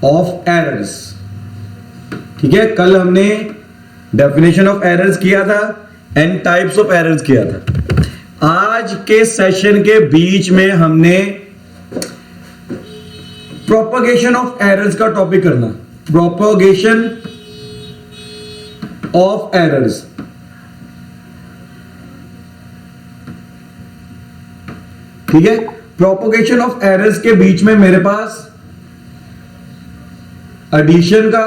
Of errors. ठीक है, कल हमने डेफिनेशन ऑफ एरर्स किया था एंड टाइप्स ऑफ एरर्स किया था। आज के सेशन के बीच में हमने प्रोपगेशन ऑफ एरर्स का टॉपिक करना। प्रोपगेशन ऑफ एरर्स, ठीक है। प्रोपगेशन ऑफ एरर्स के बीच में मेरे पास एडिशन का,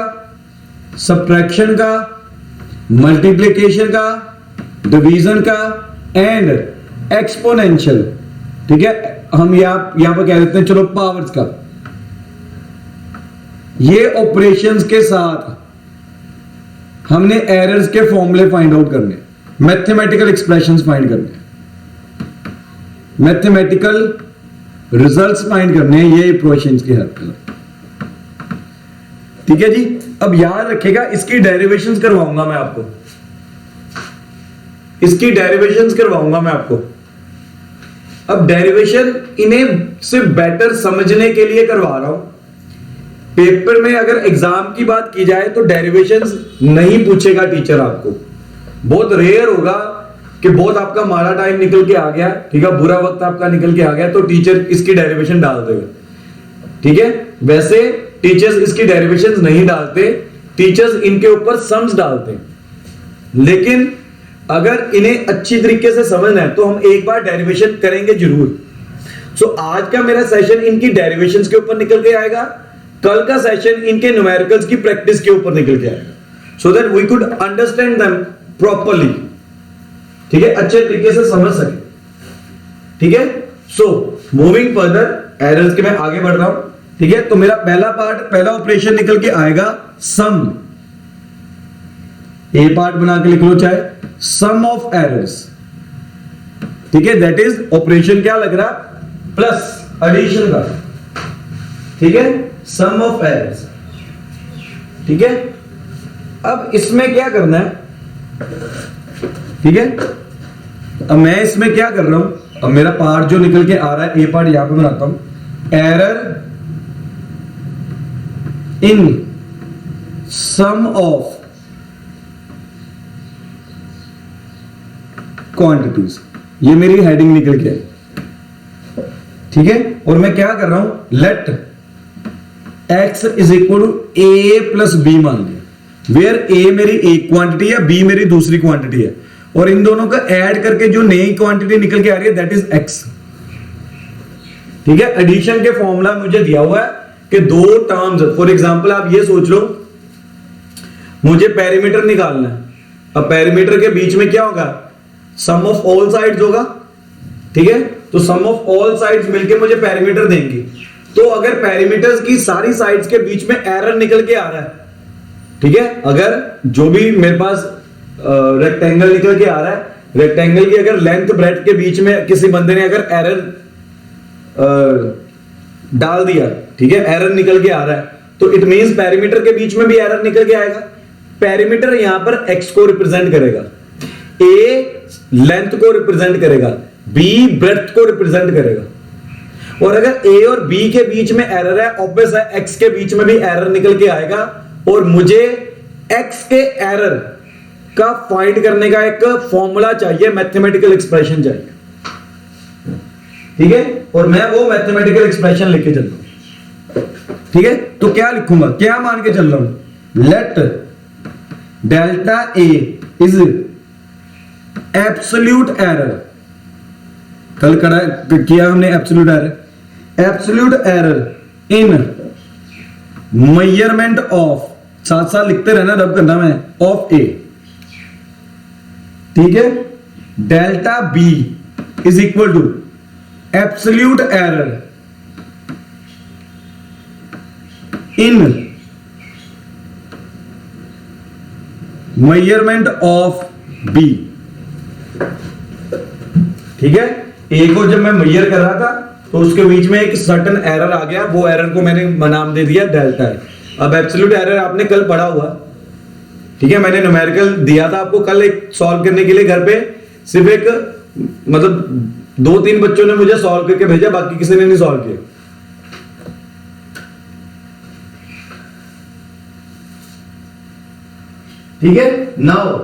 सब्ट्रैक्शन का, मल्टीप्लिकेशन का, डिवीजन का एंड एक्सपोनेंशियल, ठीक है, हम यहां पर कह देते हैं चलो पावर्स का, ये ऑपरेशंस के साथ हमने एरर्स के फॉर्मूले फाइंड आउट करने, मैथमेटिकल एक्सप्रेशंस फाइंड करने, मैथमेटिकल रिजल्ट्स फाइंड करने हैं, ये इक्वेशंस की हेल्प से। ठीक है जी। अब याद रखिएगा, इसकी डेरिवेशंस करवाऊंगा मैं आपको, इसकी डेरिवेशंस करवाऊंगा मैं आपको। अब डेरिवेशन इन्हें से बेटर समझने के लिए करवा रहा हूं। पेपर में अगर एग्जाम की बात की जाए तो डेरिवेशंस नहीं पूछेगा टीचर आपको, बहुत रेयर होगा कि बहुत आपका माड़ा टाइम निकल के आ गया, ठीक है, बुरा वक्त आपका निकल के आ गया तो टीचर इसकी डेरिवेशन डाल देगा। ठीक है, वैसे टीचर्स इसकी डेरिवेशंस नहीं डालते, टीचर्स इनके ऊपर सम्स डालते हैं। लेकिन अगर इन्हें अच्छी तरीके से समझना है तो हम एक बार डेरिवेशन करेंगे जरूर। सो आज का मेरा सेशन इनकी डेरिवेशंस के ऊपर निकल के आएगा, कल का सेशन इनके न्यूमेरिकल्स की प्रैक्टिस के ऊपर निकल के आएगा, so that we could understand them properly. ठीक है, अच्छे तरीके से समझ सके। ठीक है, सो मूविंग फर्दर, एरर्स के मैं आगे बढ़ रहा हूं। ठीक है, तो मेरा पहला पार्ट, पहला ऑपरेशन निकल के आएगा सम। ए पार्ट बना के लिख लो चाहे, सम ऑफ एरर्स। ठीक है, दैट इज ऑपरेशन क्या लग रहा, प्लस एडिशन का। ठीक है, सम ऑफ एरर्स। ठीक है, अब इसमें क्या करना है, ठीक है, अब मैं इसमें क्या कर रहा हूं, अब मेरा पार्ट जो निकल के आ रहा है, ए पार्ट यहां पे बनाता हूं, error in sum of quantities, ये मेरी हेडिंग निकल के आई। ठीक है, और मैं क्या कर रहा हूं, let x is equal to a plus b मान लिया, वेयर ए मेरी एक क्वांटिटी है, बी मेरी दूसरी क्वांटिटी है, और इन दोनों का ऐड करके जो नई क्वांटिटी निकल के आ रही है दैट इज x। ठीक है, एडिशन के फॉर्मूला मुझे दिया हुआ है कि दो टर्म्स, फॉर एग्जांपल आप ये सोच लो मुझे पेरीमीटर निकालना है। अब पेरीमीटर के बीच में क्या होगा, सम ऑफ ऑल साइड्स होगा। ठीक है, तो सम ऑफ ऑल साइड्स मिलके मुझे पेरीमीटर देंगे। तो अगर पेरीमीटर्स की सारी साइड्स के बीच में एरर निकल के आ रहा है, ठीक है, अगर जो भी मेरे पास रेक्टेंगल निकल के आ रहा है, रेक्टेंगल की अगर लेंथ ब्रेड्थ के बीच में किसी बंदे ने अगर एरर डाल दिया, ठीक है, एरर निकल के आ रहा है, तो इट मींस पेरीमीटर के बीच में भी एरर निकल के आएगा। पेरीमीटर यहां पर x को रिप्रेजेंट करेगा, a लेंथ को रिप्रेजेंट करेगा, b ब्रेड्थ को रिप्रेजेंट करेगा। और अगर a और b के बीच में एरर है, ऑब्वियस है x के बीच में भी एरर निकल के आएगा, और मुझे x के एरर का फाइंड करने का एक फॉर्मूला चाहिए, मैथमेटिकल एक्सप्रेशन चाहिए। ठीक है, और मैं वो मैथमेटिकल एक्सप्रेशन लेके चल रहा हूं। ठीक है, तो क्या लिखूंगा, क्या मान के चल रहा हूं, let delta A is absolute error. कल करा किया हमने absolute error, absolute error in measurement of, साथ साथ लिखते रहना, रब करना मैं, ऑफ ए। ठीक है, delta b is equal to absolute error in measurement of b. ठीक है, ए को जब मैं मेजर कर रहा था तो उसके बीच में एक सर्टेन एरर आ गया, वो एरर को मैंने नाम दे दिया डेल्टा है। अब एब्सोल्यूट एरर आपने कल पढ़ा हुआ, ठीक है, मैंने न्यूमेरिकल दिया था आपको कल एक सॉल्व करने के लिए घर पे, सिर्फ एक मतलब 2-3 बच्चों ने मुझे सॉल्व करके भेजा, बाकी किसी ने नहीं सॉल्व किया। ठीक है, नाउ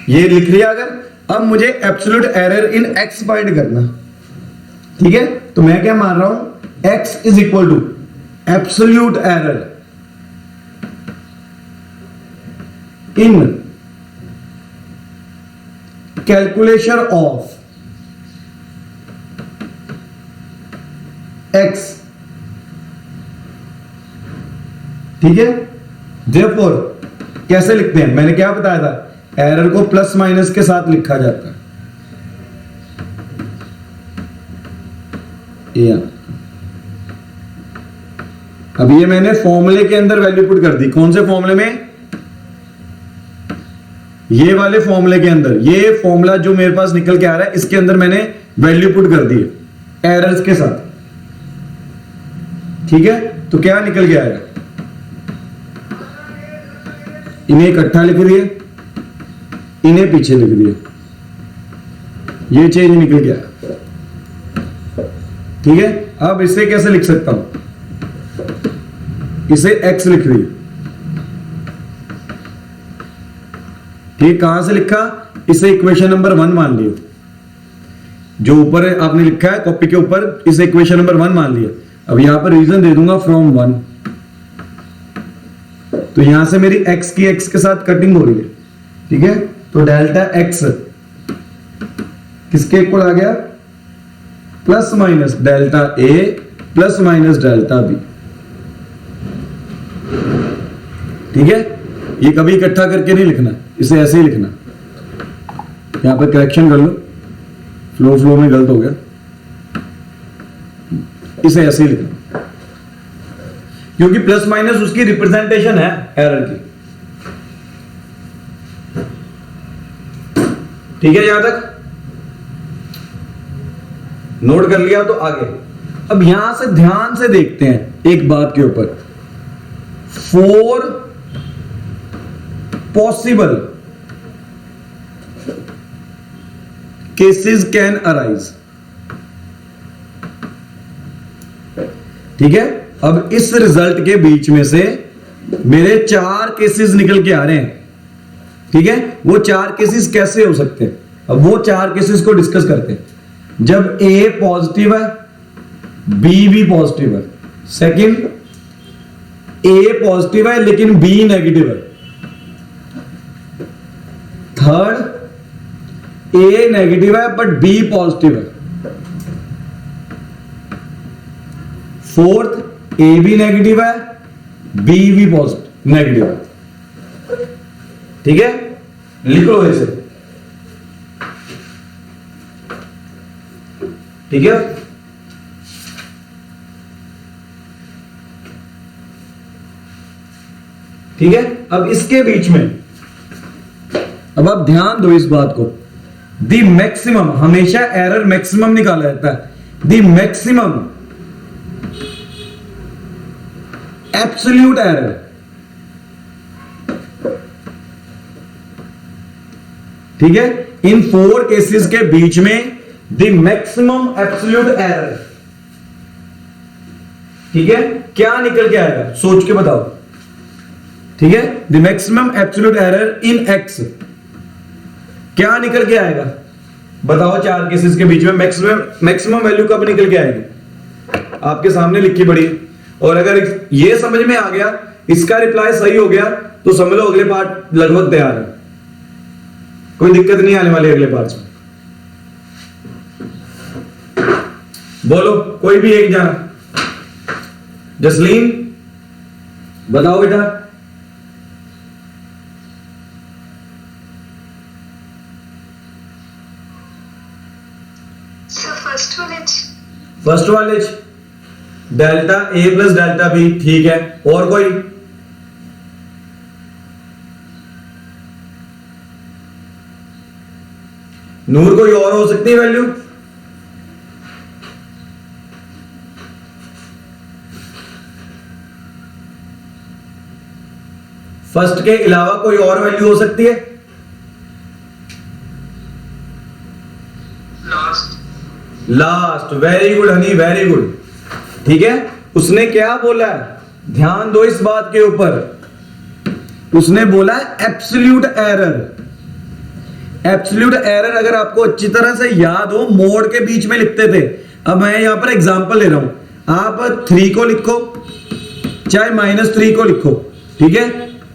ये लिख लिया। अगर अब मुझे absolute error in x find करना, ठीक है, तो मैं क्या मान रहा हूं, x is equal to absolute error in calculation of x, ठीक है। देयरफॉर कैसे लिखते हैं, मैंने क्या बताया था, एरर को प्लस माइनस के साथ लिखा जाता है। अब ये मैंने फॉर्मूले के अंदर वैल्यू पुट कर दी। कौन से फॉर्मूले में, ये वाले फॉर्मूले के अंदर, ये फॉर्मूला जो मेरे पास निकल के आ रहा है इसके अंदर मैंने वैल्यू पुट कर दी है एरर्स के साथ, ठीक है। तो क्या निकल के आएगा, इन्हें इकट्ठा लिख दिए, इन्हें पीछे लिख दिए, ये चेंज निकल गया, ठीक है। अब इसे कैसे लिख सकता हूं, इसे x लिख दिए, ठीक। कहां से लिखा, इसे इक्वेशन नंबर 1 मान लिया, जो ऊपर आपने लिखा है कॉपी के ऊपर, इसे इक्वेशन नंबर 1 मान लिया। अब यहां पर रीजन दे दूंगा फ्रॉम 1, तो यहां से मेरी x की x के साथ कटिंग हो रही है, ठीक है। तो डेल्टा x किसके इक्वल आ गया, plus minus delta a plus minus delta b, ठीक है। ये कभी इकट्ठा करके नहीं लिखना, इसे ऐसे ही लिखना। यहां पर करेक्शन कर लो, फ्लो में गलत हो गया, इसे ऐसे ही लिखना, क्योंकि प्लस माइनस उसकी रिप्रेजेंटेशन है एरर की, ठीक है। यहां तक नोट कर लिया तो आगे। अब यहां से ध्यान से देखते हैं एक बात के ऊपर, 4 पॉसिबल केसेस कैन अराइज, ठीक है। अब इस रिजल्ट के बीच में से मेरे 4 केसेस निकल के आ रहे हैं, ठीक है। वो 4 केसेस कैसे हो सकते हैं, अब वो 4 केसेस को डिस्कस करते हैं। जब A पॉजिटिव है, B भी पॉजिटिव है, सेकंड A पॉजिटिव है लेकिन B नेगेटिव है, थर्ड A नेगेटिव है बट B पॉजिटिव है, फोर्थ A भी नेगेटिव है, B भी पॉजिटिव नेगेटिव है, ठीक है। लिख लो इसे, ठीक है। ठीक है, अब इसके बीच में, अब आप ध्यान दो इस बात को, द मैक्सिमम, हमेशा एरर मैक्सिमम निकाला जाता है, द मैक्सिमम एब्सोल्यूट एरर, ठीक है। इन 4 केसेस के बीच में द मैक्सिमम एब्सोल्यूट एरर, ठीक है, क्या निकल के आएगा सोच के बताओ, ठीक है। The maximum absolute error in x क्या निकल के आएगा बताओ। 4 केसेस के बीच में मैक्सिमम वैल्यू कब निकल के आएगी, आपके सामने लिखी पड़ी। और अगर ये समझ में आ गया, इसका रिप्लाई सही हो गया, तो समझ लो अगले पार्ट लगभग तैयार है, कोई दिक्कत नहीं आने वाली अगले पार्ट में। बोलो कोई भी एक जाना, जसलीन बताओ बेटा। फर्स्ट वाले delta A plus delta B, ठीक है। और कोई, नूर कोई और हो सकती है वैल्यू, फर्स्ट के अलावा कोई और वैल्यू हो सकती है, last. Very good Honey, very good, ठीक है। उसने क्या बोला है, ध्यान दो इस बात के ऊपर, उसने बोला एब्सोल्यूट एरर। एब्सोल्यूट एरर अगर आपको अच्छी तरह से याद हो, मोड के बीच में लिखते थे। अब मैं यहां पर एग्जांपल ले रहा हूं, आप 3 को लिखो चाहे -3 को लिखो, ठीक है,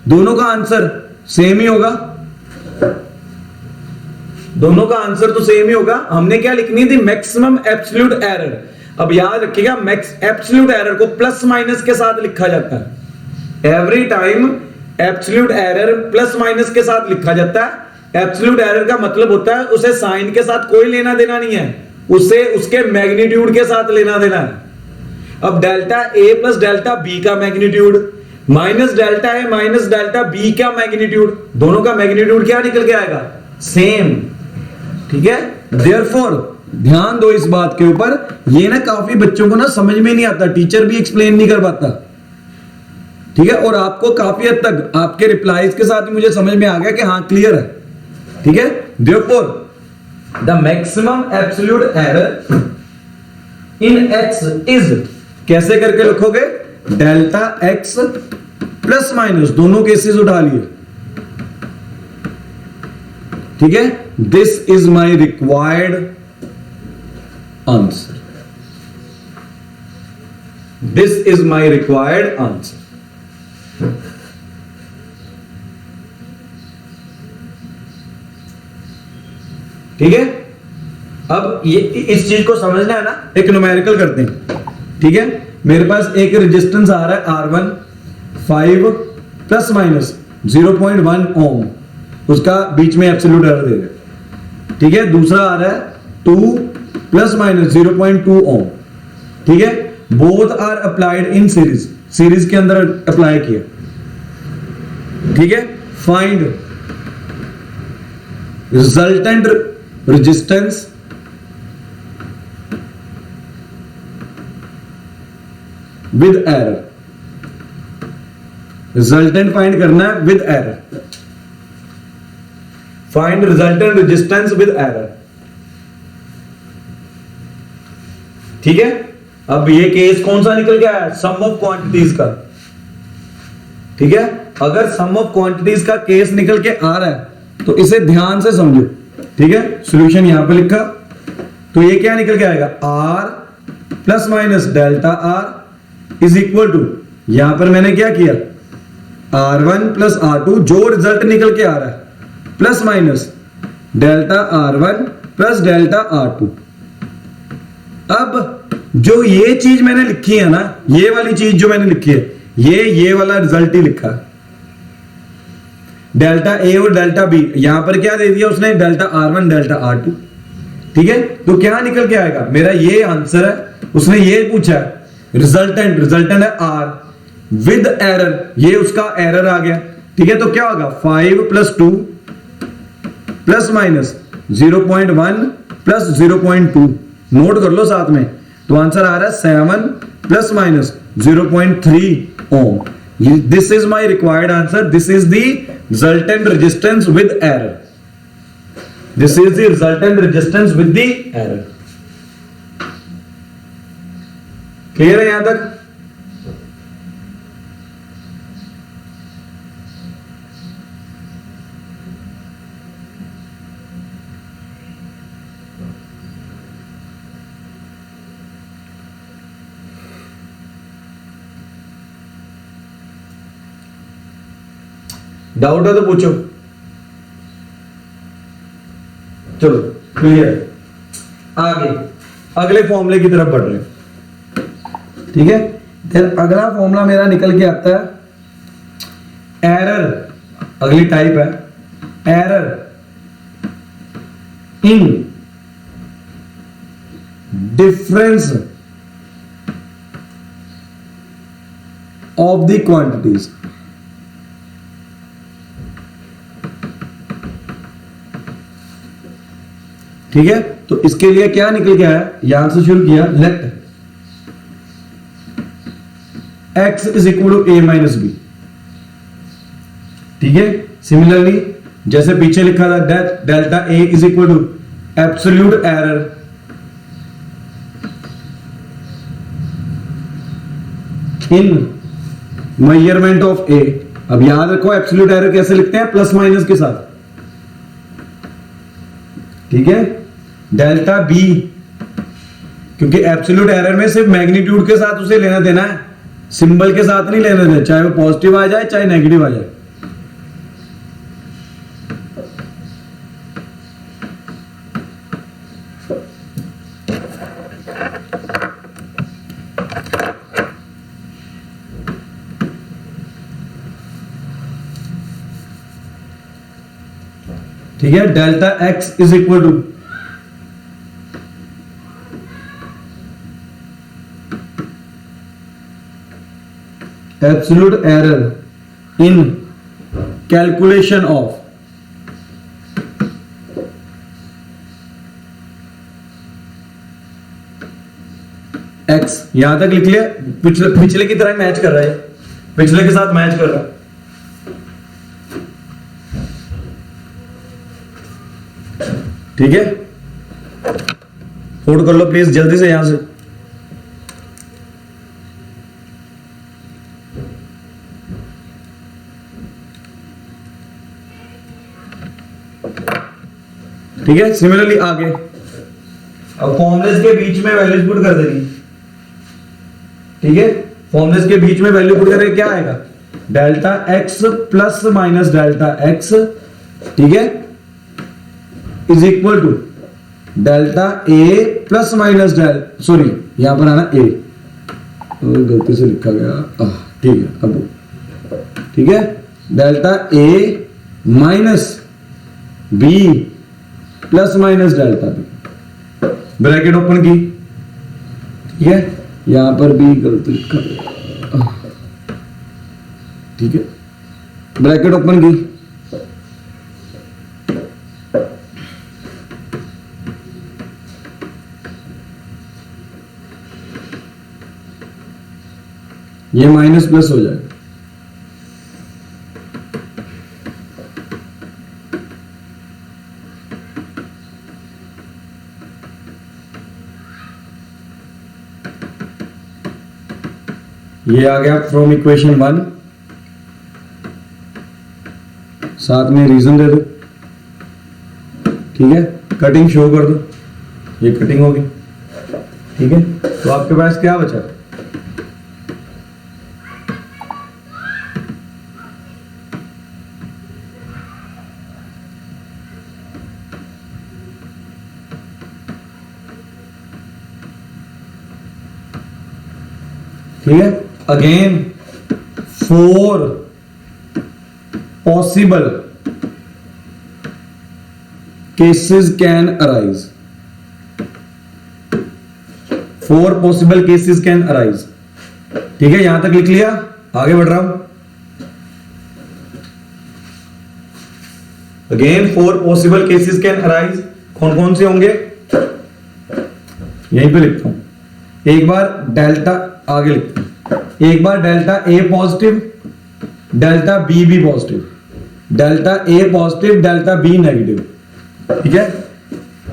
दोनों का आंसर सेम ही होगा। दोनों का आंसर तो सेम ही होगा। हमने क्या लिखनी थी? Maximum absolute error. अब याद रखिएगा, एब्सोल्यूट एरर को प्लस माइनस के साथ लिखा जाता है। Every time absolute error plus minus के साथ लिखा जाता है। एब्सोल्यूट एरर का मतलब होता है उसे साइन के साथ कोई लेना देना नहीं है, उसे उसके मैग्नीट्यूड के साथ लेना देना है। अब delta a plus delta B का magnitude minus delta A minus delta B का मैग्नीट्यूड, दोनों का मैग्नीट्यूड क्या निकल के आएगा? सेम। ठीक है, देयरफॉर ध्यान दो इस बात के ऊपर, ये ना काफी बच्चों को ना समझ में नहीं आता, टीचर भी एक्सप्लेन नहीं कर पाता। ठीक है, और आपको काफी हद तक आपके रिप्लाईज के साथ ही मुझे समझ में आ गया कि हाँ क्लियर है। ठीक है, therefore the maximum absolute error in x is, कैसे करके लिखोगे? डेल्टा एक्स प्लस माइनस, दोनों केसेस उठा लिए। ठीक है, this is my required answer. This is my required answer. ठीक है, अब ये इस चीज को समझना है ना, एक न्यूमेरिकल करते हैं। ठीक है, मेरे पास एक रेजिस्टेंस आ रहा है R1 5 प्लस माइनस 0.1 ओम, उसका बीच में एब्सोल्यूट एरर दे रहे। ठीक है, दूसरा आ रहा है 2 प्लस माइनस 0.2 ओम। ठीक है, both are applied in series, series के अंदर अप्लाई किया। ठीक है, find resultant resistance with error. Resultant find करना है with error. Find resultant resistance with error. ठीक है, अब ये केस कौन सा निकल गया है? सम ऑफ क्वांटिटीज का। ठीक है, अगर सम ऑफ क्वांटिटीज का केस निकल के आ रहा है तो इसे ध्यान से समझो। ठीक है, सॉल्यूशन यहां पे लिखा, तो ये क्या निकल के आएगा? R plus minus delta R is equal to, यहां पर मैंने क्या किया? R1 प्लस R2, जो रिजल्ट निकल के आ रहा है, plus minus delta R1 plus delta R2। अब जो ये चीज मैंने लिखी है ना, ये वाली चीज जो मैंने लिखी है, ये वाला रिजल्ट ही लिखा है। डेल्टा ए और डेल्टा बी, यहां पर क्या दे दिया उसने? Delta R1 delta R2। ठीक है, तो क्या निकल के आएगा? मेरा ये आंसर है। उसने ये पूछा है रिजल्टेंट, रिजल्टेंट है R विद एरर, ये उसका एरर आ गया। ठीक है, तो क्या होगा? 5 plus 2 plus minus 0.1 plus 0.2, note कर लो साथ में। तो आंसर आ रहा है 7 plus minus 0.3 ohm. This is my required answer. This is the resultant resistance with error. This is the resultant resistance with the error. Clear है यहां तक? डाउट है तो पूछो। चलो क्लियर, आगे अगले फॉर्मूले की तरफ बढ़ रहे हैं। ठीक है, फिर अगला फॉर्मूला मेरा निकल के आता है एरर, अगली टाइप है error in difference of the quantities. ठीक है, तो इसके लिए क्या निकल गया है? यहां से शुरू किया, let x is equal to a minus b. ठीक है, सिमिलरली जैसे पीछे लिखा था delta a is equal to absolute error in measurement of a अब याद रखो एब्सोल्यूट एरर कैसे लिखते हैं, प्लस माइनस के साथ, ठीक है। डेल्टा बी, क्योंकि एब्सोल्यूट एरर में सिर्फ मैग्नीट्यूड के साथ उसे लेना देना है, सिंबल के साथ नहीं लेना देना, चाहे वो पॉजिटिव आ जाए चाहे नेगेटिव आ जाए। ठीक है, delta x is equal to absolute error in calculation of x. यहां तक लिख लिया, पिछले की तरह मैच कर रहा है, पिछले के साथ मैच कर रहा है। ठीक है, फोल्ड कर लो प्लीज जल्दी से यहां से। ठीक है, सिमिलरली आगे अब फॉर्मलेस के बीच में वैल्यूज पुट कर देनी। ठीक है, फॉर्मलेस के बीच में वैल्यू पुट करें, क्या आएगा, delta x plus minus delta x, ठीक है, is equal to delta a plus minus sorry यहां पर आना ए, गलती से लिखा गया, ठीक है, अब ठीक है, delta A minus B plus minus delta B, bracket open की, ठीक है, यहां पर भी गलती लिखा गया, ठीक है, ब्रैकेट ओपन की, ये माइनस प्लस हो जाएगा। ये आ गया फ्रॉम इक्वेशन 1, साथ में रीजन दे दो, ठीक है, कटिंग शो कर दो, ये कटिंग होगी, ठीक है, तो आपके पास क्या बचा, ठीक है, again 4 possible cases can arise, 4 possible cases can arise, ठीक है, यहां तक लिख लिया, आगे बढ़ रहा हूं। Again 4 possible cases can arise, कौन कौन से होंगे, यहीं पे लिखता हूं, एक बार डेल्टा आगे लिखते हैं, एक बार delta A positive, delta B भी positive, delta A positive, delta B negative, ठीक है,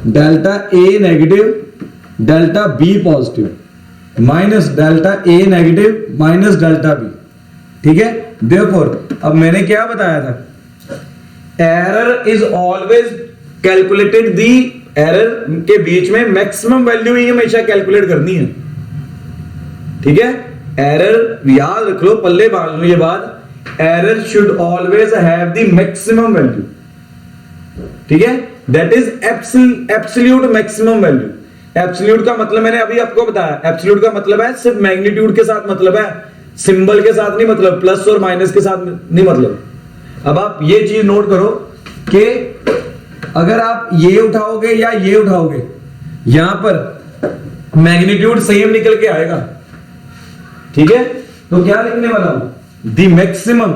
delta A negative, delta B positive, minus delta A negative minus delta B, ठीक है। देयरफॉर अब मैंने क्या बताया था, error is always calculated, the error के बीच में मैक्सिमम वैल्यू ही हमेशा कैलकुलेट करनी है, ठीक है, एरर याद रख लो, पल्ले बांध लो ये बात, error should always have the maximum value, ठीक है, that is absolute maximum value. Absolute का मतलब मैंने अभी आपको बताया, एब्सोल्यूट का मतलब है सिर्फ मैग्नीट्यूड के साथ मतलब है, सिंबल के साथ नहीं मतलब, प्लस और माइनस के साथ नहीं मतलब। अब आप ये चीज नोट करो कि अगर आप ये उठाओगे या ये उठाओगे, यहां पर मैग्नीट्यूड सेम निकल के आएगा, ठीक है, तो क्या लिखने वाला हूं, the maximum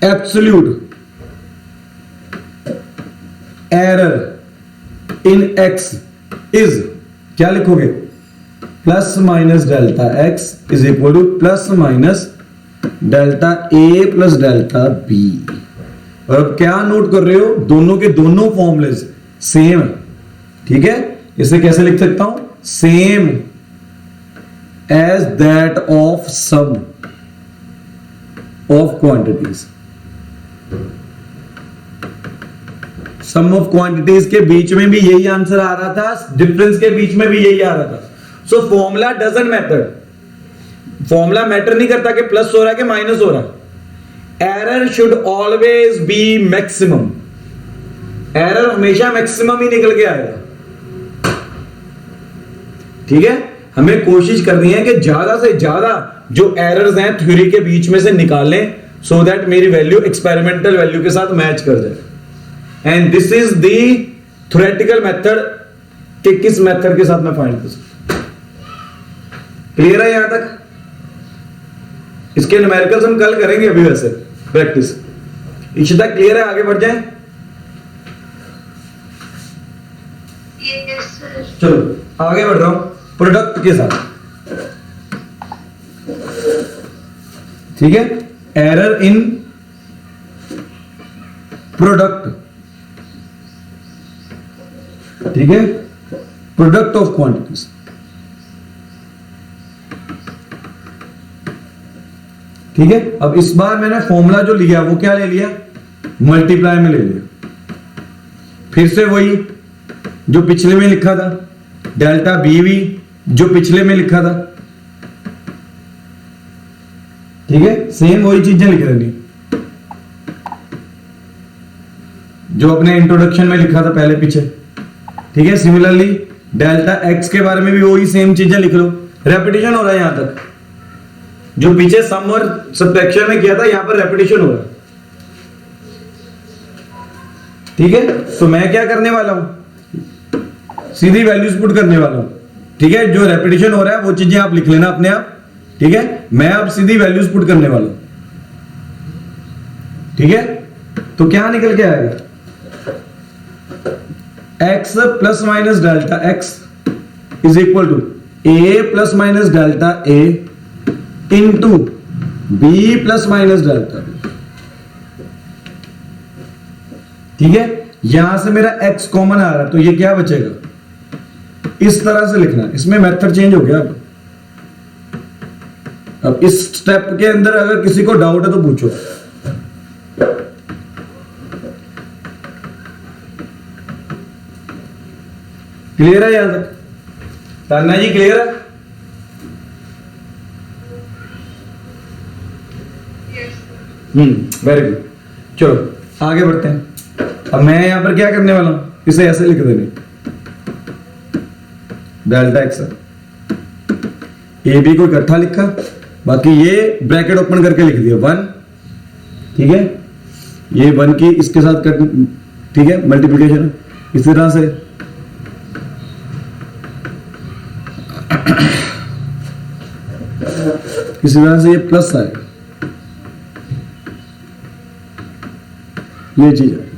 absolute error in x is, क्या लिखोगे, plus minus delta x is equal to plus minus delta a plus delta b. और अब क्या नोट कर रहे हो, दोनों के दोनों फॉर्मूलेस सेम है, ठीक है, इसे कैसे लिख सकता हूं, same as that of sum of quantities. Sum of quantities के बीच में भी यही आंसर आ रहा था, डिफरेंस के बीच में भी यही आ रहा था। So formula doesn't matter, formula matter नहीं करता कि प्लस हो रहा है कि माइनस हो रहा है। Error should always be maximum, error हमेशा मैक्सिमम ही निकल के आएगा। ठीक है, हमें कोशिश करनी है कि ज्यादा से ज्यादा जो एरर्स हैं थ्योरी के बीच में से निकालें, सो दैट मेरी वैल्यू एक्सपेरिमेंटल वैल्यू के साथ मैच कर जाए। And this is the theoretical method कि किस मेथड के साथ मैं फाइंड कर सकता। क्लियर है यहां तक? इसके न्यूमेरिकल्स हम कल करेंगे अभी वैसे प्रैक्टिस। इशिता क्लियर है? आगे बढ़ जाए। चलो आगे बढ़ रहा हूं प्रोडक्ट के साथ। ठीक है, एरर इन प्रोडक्ट। ठीक है, प्रोडक्ट ऑफ क्वांटिटीज। ठीक है, अब इस बार मैंने फॉर्मूला जो लिया वो क्या ले लिया? मल्टीप्लाई में ले लिया। फिर से वही जो पिछले में लिखा था, डेल्टा बीवी जो पिछले में लिखा था। ठीक है, सेम वही चीजें लिख रही जो अपने इंट्रोडक्शन में लिखा था पहले पीछे। ठीक है, सिमिलरली डेल्टा एक्स के बारे में भी वही सेम चीजें लिख लो। रेपिटेशन हो रहा है यहां तक, जो पीछे सम और सब्ट्रैक्शन में किया था यहां पर रेपिटेशन हो रहा है। ठीक है, तो मैं क्या करने वाला हूं? सीधी वैल्यूज पुट करने वाला हूं। ठीक है, जो रेपिटेशन हो रहा है वो चीजें आप लिख लेना अपने आप। ठीक है, मैं अब सीधी वैल्यूज पुट करने वाला हूं। ठीक है, तो क्या निकल के आएगा? x plus minus delta x is equal to a plus minus delta a into b plus minus delta b। ठीक है, यहां से मेरा x कॉमन आ रहा है, तो ये क्या बचेगा? इस तरह से लिखना है। इसमें मेथड चेंज हो गया। अब इस स्टेप के अंदर अगर किसी को डाउट है तो पूछो। क्लियर है यहां तक? तान्या जी क्लियर है? Very good. चलो आगे बढ़ते हैं। अब मैं यहां पर क्या करने वाला हूं? इसे ऐसे लिख देने, डेल्टा एक्स ए बी को इकट्ठा लिखा, बाकी ये ब्रैकेट ओपन करके लिख दिया 1। ठीक है, ये 1 की इसके साथ कट। ठीक है, मल्टीप्लिकेशन इस तरह से। इसी तरह से ये प्लस आएगा, ये चीज है।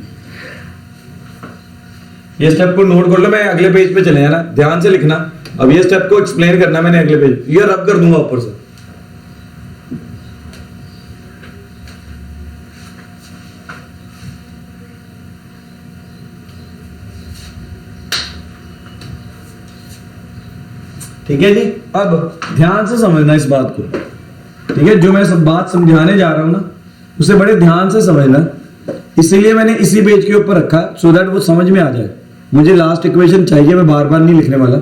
ये स्टेप को नोट कर लो, मैं अगले पेज पे चले जाना, ध्यान से लिखना। अब ये स्टेप को एक्सप्लेन करना मैंने अगले पेज, ये रब कर दूंगा ऊपर से। ठीक है जी, अब ध्यान से समझना इस बात को। ठीक है, जो मैं सब बात समझाने जा रहा हूं ना, उसे बड़े ध्यान से समझना। इसीलिए मैंने इसी पेज के ऊपर रखा, सो दैट वो समझ में आ जाए। मुझे लास्ट इक्वेशन चाहिए, मैं बार बार नहीं लिखने वाला।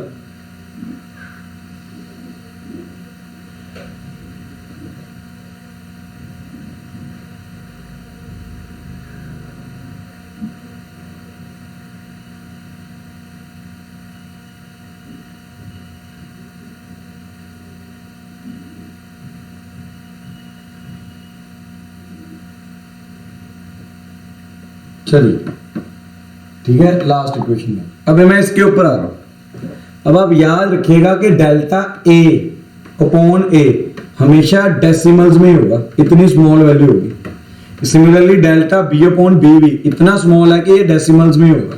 चलिए, ठीक है, लास्ट इक्वेशन में अब मैं इसके ऊपर आ रहा हूं। अब आप याद रखिएगा कि डेल्टा ए अपॉन ए हमेशा डेसिमल्स में होगा, इतनी स्मॉल वैल्यू होगी। Similarly delta B upon b भी इतना स्मॉल है कि ये डेसिमल्स में होगा।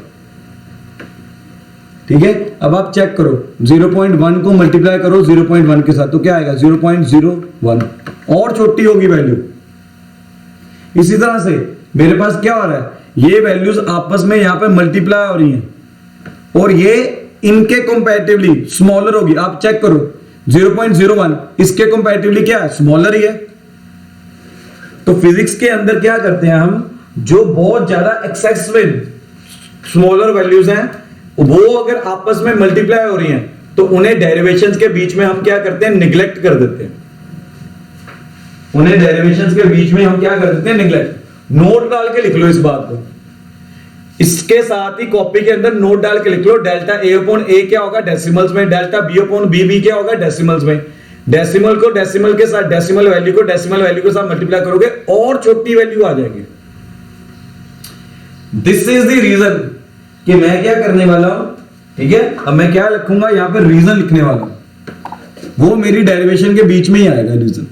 ठीक है, अब आप चेक करो, 0.1 को मल्टीप्लाई करो 0.1 के साथ, तो क्या आएगा? 0.01, और छोटी होगी वैल्यू। इसी तरह से मेरे पास क्या हो रहा है? ये वैल्यूज आपस में यहां पे मल्टीप्लाई हो रही हैं और ये इनके कंपैरेटिवली स्मॉलर होगी। आप चेक करो, 0.01 इसके कंपैरेटिवली क्या है, स्मॉलर ही है। तो फिजिक्स के अंदर क्या करते हैं हम, जो बहुत ज्यादा एक्सेस में स्मॉलर वैल्यूज हैं वो अगर आपस में मल्टीप्लाई हो रही हैं तो उन्हें डेरिवेशंस के बीच में हम क्या करते हैं, निग्लेक्ट कर देते हैं। उन्हें डेरिवेशंस के बीच में हम क्या कर देते हैं, निग्लेक्ट। नोट डाल के लिख लो इस बात को, इसके साथ ही कॉपी के अंदर नोट डाल के लिख लो, डेल्टा ए अपॉन ए क्या होगा डेसिमल्स में, डेल्टा बी अपॉन बी क्या होगा डेसिमल्स में। डेसिमल को डेसिमल के साथ, डेसिमल वैल्यू को डेसिमल वैल्यू के साथ मल्टीप्लाई करोगे और छोटी वैल्यू आ जाएगी। दिस इज द रीजन कि मैं क्या करने वाला हूं, ठीक है। अब मैं क्या लिखूंगा यहां पर, रीजन लिखने वाला हूं, वो मेरी डेरिवेशन के बीच में ही आएगा रीजन,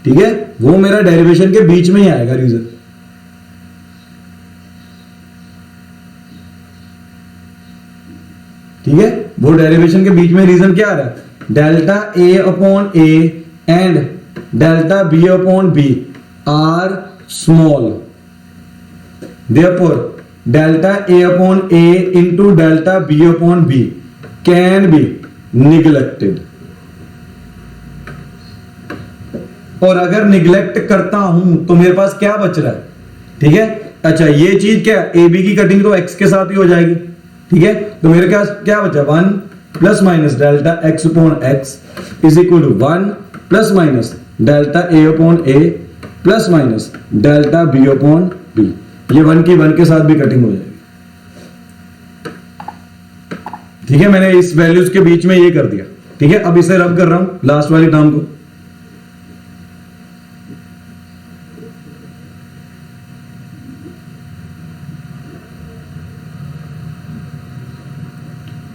ठीक है। वो मेरा डेरिवेशन के बीच में ही आएगा रीजन। ठीक है, वो डेरिवेशन के बीच में रीजन क्या आ रहा है, delta A upon a and delta B upon b are small, therefore delta A upon a into delta B upon b can be neglected. और अगर निग्लेक्ट करता हूं तो मेरे पास क्या बच रहा है, ठीक है। अच्छा, ये चीज क्या है, ए बी की कटिंग तो एक्स के साथ ही हो जाएगी, ठीक है। तो मेरे पास क्या बचा, 1 plus minus delta x upon x is equal to 1 plus minus delta A upon A plus minus delta B upon B. ये 1 की 1 के साथ भी कटिंग हो जाएगी, ठीक है। मैंने इस वैल्यूज के बीच में ये कर दिया, ठीक है। अब इसे रब कर रहा हूं लास्ट वाली टर्म को,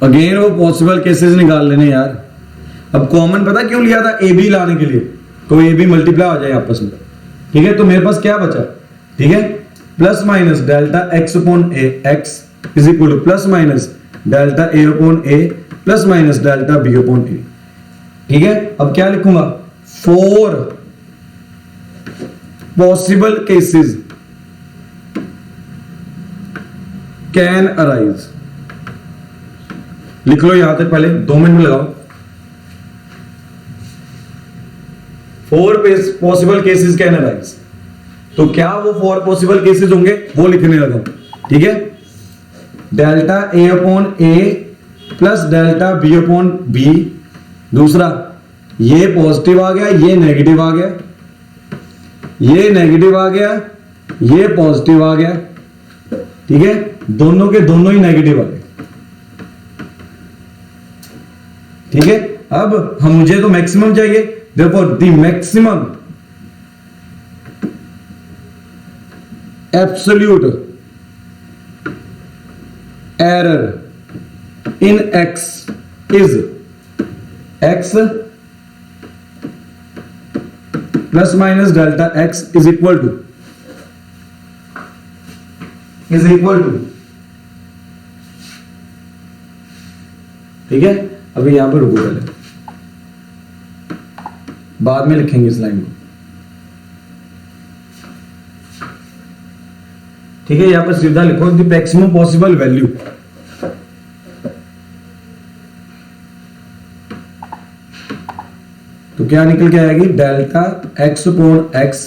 अगेन वो पॉसिबल केसेस निकाल लेने यार। अब कॉमन पता क्यों लिया था, ए बी लाने के लिए, तो ए बी मल्टीप्लाई हो जाए आपस में, ठीक है। तो मेरे पास क्या बचा, ठीक है, plus minus delta x upon A X is equal to plus minus delta A upon A plus minus delta B upon A, ठीक है। अब क्या लिखूंगा, 4 पॉसिबल केसेस कैन अराइज। लिख लो यहां तक, पहले 2 मिनट लगाओ। 4 पॉसिबल केसेस कैन अराइज, तो क्या वो 4 पॉसिबल केसेस होंगे वो लिखने लगा, ठीक है। डेल्टा ए अपॉन ए plus delta B upon B, दूसरा ये पॉजिटिव आ गया, ये नेगेटिव आ गया, ये नेगेटिव आ गया, ये पॉजिटिव आ गया, ठीक है। दोनों के दोनों ही नेगेटिव आ गए, ठीक है। अब हम मुझे तो मैक्सिमम चाहिए, therefore the maximum absolute error in x is x plus minus delta x is equal to ठीक है। अभी यहां पर रुको, पहले बाद में लिखेंगे इस लाइन को, ठीक है। यहां पर सीधा लिखो द मैक्सिमम पॉसिबल वैल्यू, तो क्या निकल के आएगी, delta x upon x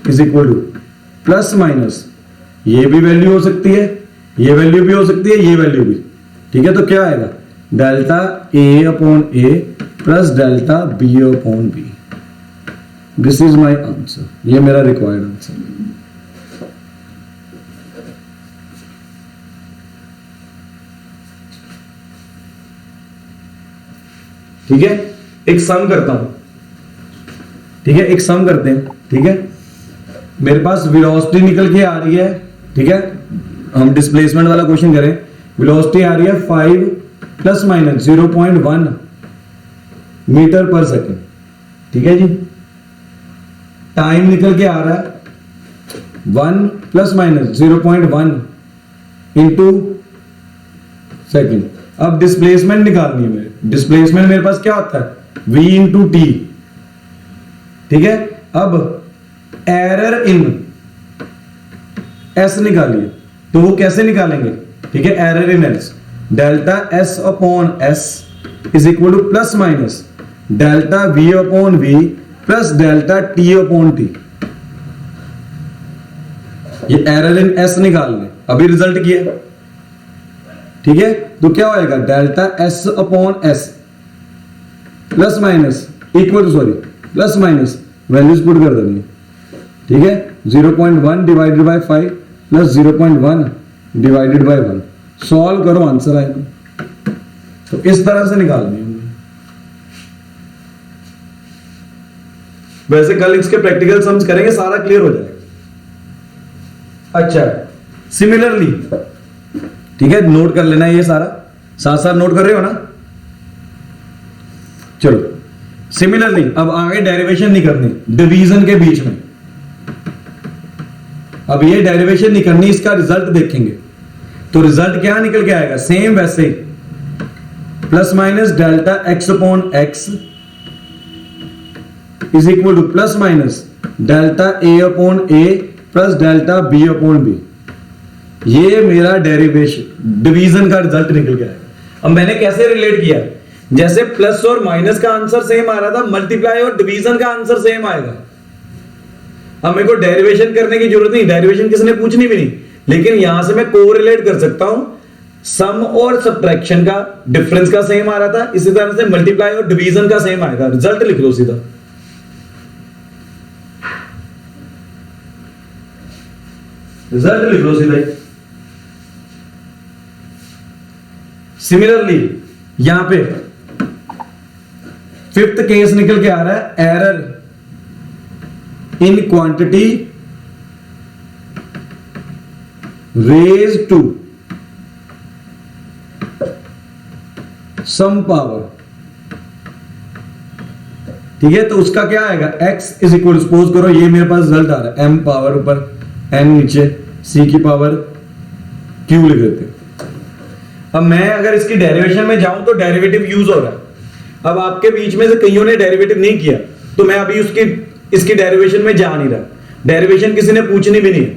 is equal to plus minus, ये भी वैल्यू हो सकती है, ये वैल्यू भी हो सकती है, ये वैल्यू भी, ठीक है। तो क्या आएगा, delta A upon A plus delta B upon b. This is my answer, ये मेरा रिक्वायर्ड आंसर। ठीक है, एक सम करता हूं, ठीक है, एक सम करते हैं, ठीक है। मेरे पास वेलोसिटी निकल के आ रही है, ठीक है। हम डिस्प्लेसमेंट वाला क्वेश्चन करें, वेलोसिटी आ रही है 5 प्लस माइनस 0.1 मीटर पर सेकेंड, ठीक है जी। टाइम निकल के आ रहा है 1 प्लस माइनस 0.1 इंटू सेकेंड। अब डिस्प्लेसमेंट निकालनी है मेरे, डिस्प्लेसमेंट मेरे पास क्या होता है, v इंटू टी, ठीक है। अब एरर इन एस निकालिए, तो वो कैसे निकालेंगे, ठीक है, error in s, delta s upon s is equal to plus minus delta v upon v plus delta t upon t. ये एरर इन एस निकालने, अभी रिजल्ट किया, ठीक है। तो क्या होएगा, delta s upon s plus minus equal, sorry plus minus values put कर देनी, ठीक है। 0.1 डिवाइडेड बाय 5 प्लस 0.1 डिवाइडेड बाय 1, सॉल्व करो आंसर आएगा। तो इस तरह से निकालनी है। वैसे कल इसके प्रैक्टिकल सम्स करेंगे, सारा क्लियर हो जाएगा। अच्छा, सिमिलरली, ठीक है, नोट कर लेना ये सारा, साथ साथ नोट कर रहे हो ना। चलो सिमिलरली अब आगे डेरिवेशन नहीं करनी डिवीजन के बीच में। अब ये डेरिवेशन नहीं करनी, इसका रिजल्ट देखेंगे। तो रिजल्ट क्या निकल के आएगा, सेम वैसे ही, plus minus delta x upon x is equal to plus minus delta A upon A plus delta B upon B. ये मेरा डेरिवेशन डिवीजन का रिजल्ट निकल के आएगा। अब मैंने कैसे रिलेट किया, जैसे प्लस और माइनस का आंसर सेम आ रहा था, मल्टीप्लाई और डिवीजन का आंसर सेम आएगा। अब मेरे को डेरिवेशन करने की जरूरत नहीं, डेरिवेशन किसने पूछनी भी नहीं, लेकिन यहां से मैं कोरिलेट कर सकता हूं। सम और सब्ट्रैक्शन का डिफरेंस का सेम आ रहा था, इसी तरह से मल्टीप्लाई और डिवीजन का सेम आएगा। रिजल्ट लिख लो सीधा, रिजल्ट लिख लो सीधा। सिमिलरली यहां पे फिफ्थ केस निकल के आ रहा है, error in quantity raise to some power, ठीक है। तो उसका क्या आएगा, x इज इक्वल, सपोज करो ये मेरे पास रिजल्ट आ रहा है, m पावर ऊपर n नीचे c की पावर q लिख देते हैं। अब मैं अगर इसकी डेरिवेशन में जाऊं तो डेरिवेटिव यूज हो रहा है। अब आपके बीच में से कईयों ने डेरिवेटिव नहीं किया, तो मैं अभी इसकी डेरिवेशन में जा नहीं रहा, डेरिवेशन किसी ने पूछनी भी नहीं है,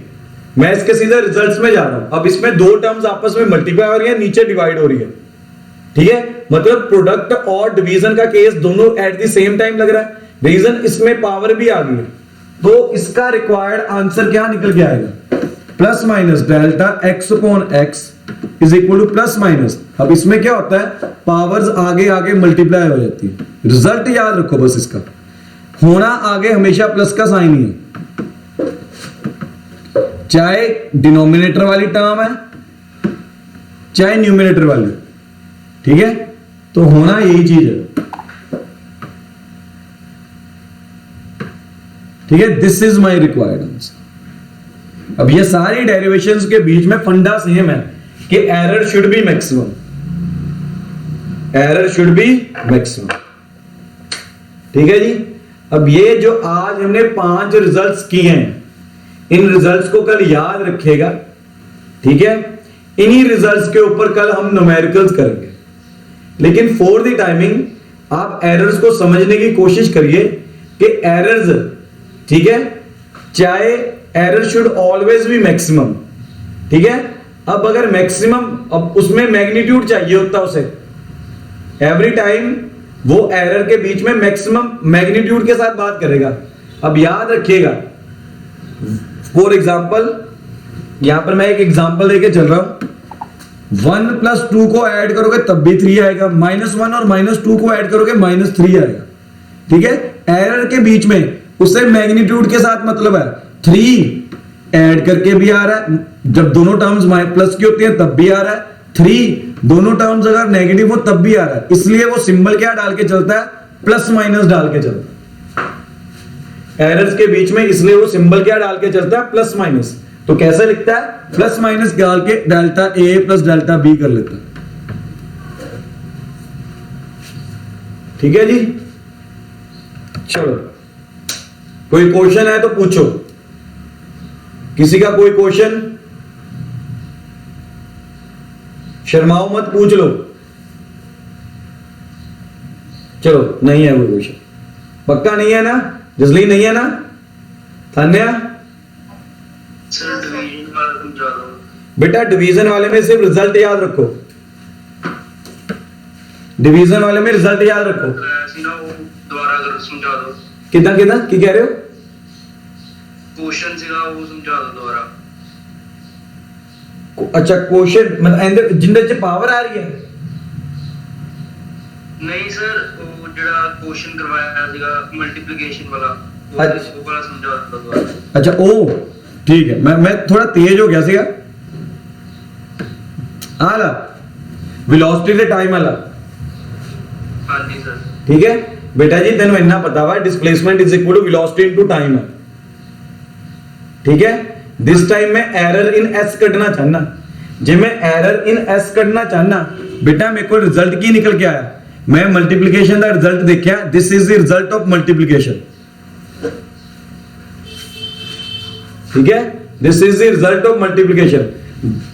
मैं इसके सीधे रिजल्ट्स में जा रहा हूं। अब इसमें दो टर्म्स आपस में मल्टीप्लाई हो रही है, नीचे डिवाइड हो रही है, ठीक है। मतलब प्रोडक्ट और डिवीजन का केस दोनों एट द सेम टाइम लग रहा है, रीजन इसमें पावर भी आ गई है। तो इसका रिक्वायर्ड आंसर क्या निकल के आएगा, plus minus delta x upon x is equal to plus minus. अब इसमें क्या होता है, पावर्स आगे आगे मल्टीप्लाई हो जाती है। रिजल्ट याद रखो बस, इसका होना आगे हमेशा प्लस का साइन ही है, चाहे डिनोमिनेटर वाली टर्म है चाहे न्यूमिनेटर वाली, ठीक है। तो होना यही चीज है, ठीक है। This is my required answer. अब ये सारी डेरिवेशंस के बीच में फंडा सेम है कि error should be maximum, error should be maximum, ठीक है जी। अब ये जो आज हमने 5 रिजल्ट्स किए हैं, इन रिजल्ट्स को कल याद रखिएगा, ठीक है। इन्हीं रिजल्ट्स के ऊपर कल हम न्यूमेरिकल्स करेंगे, लेकिन फॉर द टाइमिंग आप एरर्स को समझने की कोशिश करिए कि एरर्स, ठीक है, चाहे error should always be maximum, ठीक है। अब अगर मैक्सिमम, अब उसमें मैग्नीट्यूड चाहिए होता है उसे, एवरी टाइम वो एरर के बीच में मैक्सिमम मैग्नीट्यूड के साथ बात करेगा। अब याद रखिएगा, फॉर एग्जाम्पल यहां पर मैं एक एग्जाम्पल लेके चल रहा हूं, 1 प्लस 2 को ऐड करोगे तब भी 3 आएगा, -1 और -2 को ऐड करोगे -3 आएगा, ठीक है। एरर के बीच में उसे मैग्नीट्यूड के साथ मतलब है, 3 ऐड करके भी आ रहा है, जब दोनों टर्म्स प्लस की होती हैं तब भी आ रहा है, 3 दोनों टर्म्स अगर नेगेटिव हो तब भी आ रहा है, इसलिए वो सिंबल क्या डाल के चलता है, प्लस माइनस डाल के चलता है एरर्स के बीच में, इसलिए वो सिंबल क्या डाल के चलता है, प्लस माइनस। तो कैसे लिखता है, प्लस माइनस डाल के delta a plus delta B कर लेता है, ठीक है जी। चलो कोई क्वेश्चन है तो पूछो, किसी का कोई क्वेश्चन, शर्माओ मत, पूछ लो। चलो नहीं है कोई क्वेश्चन, पक्का नहीं है ना, जसली नहीं है ना, तान्या बेटा डिवीजन वाले में सिर्फ रिजल्ट याद रखो, डिवीजन वाले में रिजल्ट याद रखो। ऐसी ना वो दोबारा अगर समझा दो। कितना कितना की कह रहे हो? क्वेश्चन सीगा वो समझा दो दोबारा। अच्छा क्वेश्चन मतलब जिंदे च पावर आ रही है? नहीं सर, वो जड़ा क्वेश्चन करवाया सीगा मल्टीप्लिकेशन वाला वो वाला समझा दो दोबारा। अच्छा ओ ठीक है, मैं थोड़ा तेज हो गया सीगा। आला वेलोसिटी से टाइम आला। हाँ जी सर। ठीक है बेटा जी, तेन इतना पता वा displacement is equal to velocity into time है। ठीक है, दिस टाइम मैं एरर इन एस कटना चाहना। जे मैं एरर इन एस कटना चाहना बेटा, मेरे को रिजल्ट की निकल के आया, मैं मल्टीप्लिकेशन का रिजल्ट देखा, this is the result of multiplication. ठीक है, this is the result of multiplication.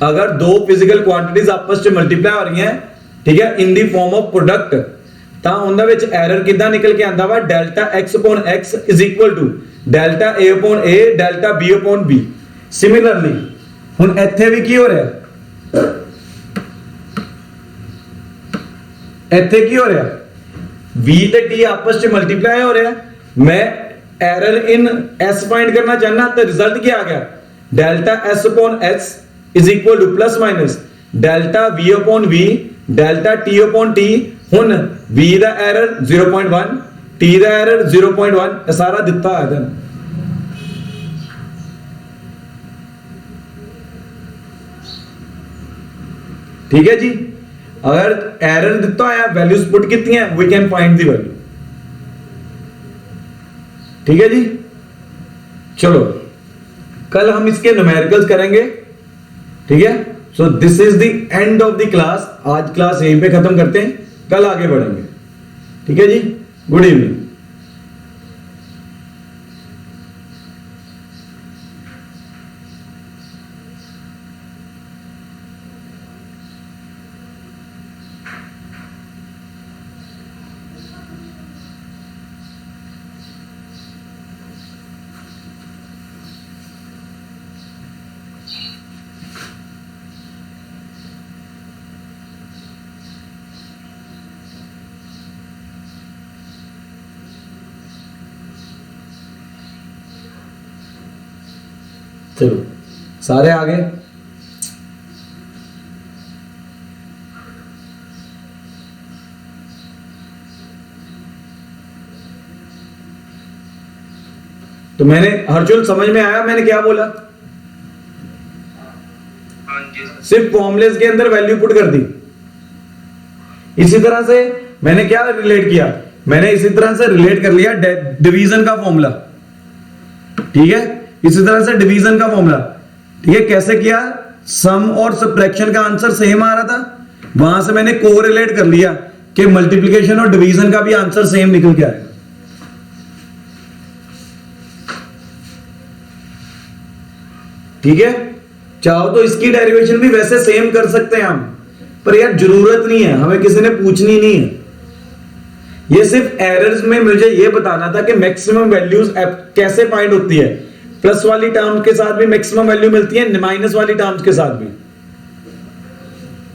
अगर दो फिजिकल क्वांटिटीज आपस में मल्टीप्लाई हो रही हैं, ठीक है, इन दी फॉर्म ऑफ प्रोडक्ट, ਤਾਂ ਉਹਨਾਂ ਵਿੱਚ ਐਰਰ ਕਿੱਦਾਂ ਨਿਕਲ ਕੇ ਆਂਦਾ ਵਾ delta x upon x is equal to delta a upon a delta b upon b। Similarly ਹੁਣ ਇੱਥੇ ਵੀ ਕੀ ਹੋ ਰਿਹਾ, ਇੱਥੇ ਕੀ ਹੋ ਰਿਹਾ, v ਤੇ t ਆਪਸ ਵਿੱਚ ਮਲਟੀਪਲਾਈ ਹੋ ਰਿਹਾ, ਮੈਂ एरर इन s फाइंड करना चाहना, तो रिजल्ट क्या आ गया, delta s upon s is equal to plus minus delta v upon v delta t upon t। हुन v ਦਾ एरर 0.1 t ਦਾ एरर 0.1 ਇਹ ਸਾਰਾ ਦਿੱਤਾ ਹੈ ਤੁਹਾਨੂੰ। ठीक है जी, अगर एरर दिता है वैल्यूज पुट कितनी है, we can find the value. ठीक है जी, चलो कल हम इसके न्यूमेरिकल्स करेंगे। ठीक है, so this is the end of the class. आज क्लास यहीं पे खत्म करते हैं, कल आगे बढ़ेंगे। ठीक है जी, गुड इवनिंग। चलो सारे आ गए। तो मैंने हर्षुल समझ में आया मैंने क्या बोला? हाँ जी सर। सिर्फ फॉर्मूलेस के अंदर वैल्यू पुट कर दी। इसी तरह से मैंने क्या रिलेट किया, मैंने इसी तरह से रिलेट कर लिया डिवीजन का फॉर्मूला। ठीक है, इसी तरह से डिवीजन का फॉर्मूला। ठीक है, कैसे किया, सम और सब्ट्रैक्शन का आंसर सेम आ रहा था, वहां से मैंने कोरिलेट कर लिया कि मल्टीप्लिकेशन और डिवीजन का भी आंसर सेम निकल के आएगा। ठीक है, चाहो तो इसकी डेरिवेशन भी वैसे सेम कर सकते हैं हम, पर यार जरूरत नहीं है, हमें किसी ने पूछनी नहीं है। ये सिर्फ एरर्स में मुझे ये बताना था कि मैक्सिमम वैल्यूज कैसे फाइंड होती है। प्लस वाली टर्म के साथ भी मैक्सिमम वैल्यू मिलती है, माइनस वाली टर्म्स के साथ भी।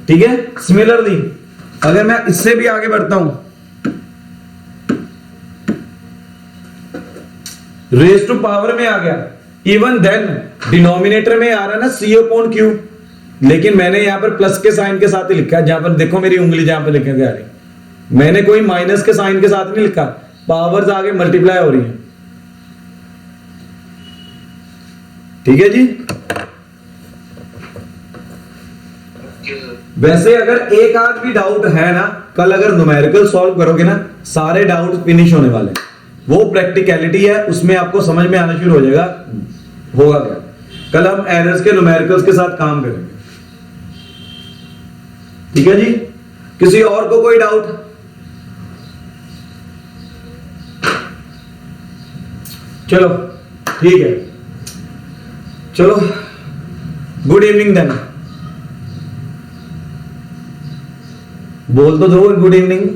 ठीक है, सिमिलरली अगर मैं इससे भी आगे बढ़ता हूं, रेज टू पावर में आ गया, इवन देन डिनोमिनेटर में आ रहा है ना c अपॉन q, लेकिन मैंने यहां पर प्लस के साइन के साथ ही लिखा है। जहां पर देखो मेरी उंगली जहां पर लिखने जा रही, मैंने कोई माइनस के साइन के साथ नहीं लिखा, पावर्स आगे मल्टीप्लाई हो रही है। ठीक है जी, वैसे अगर एक आध भी डाउट है ना, कल अगर न्यूमेरिकल सॉल्व करोगे ना, सारे डाउट फिनिश होने वाले। वो प्रैक्टिकलिटी है, उसमें आपको समझ में आना शुरू हो जाएगा होगा क्या। कल हम एरर्स के न्यूमेरिकल्स के साथ काम करेंगे। ठीक है जी, किसी और को कोई डाउट? चलो ठीक है, चलो गुड इवनिंग देन। बोल तो दो गुड इवनिंग।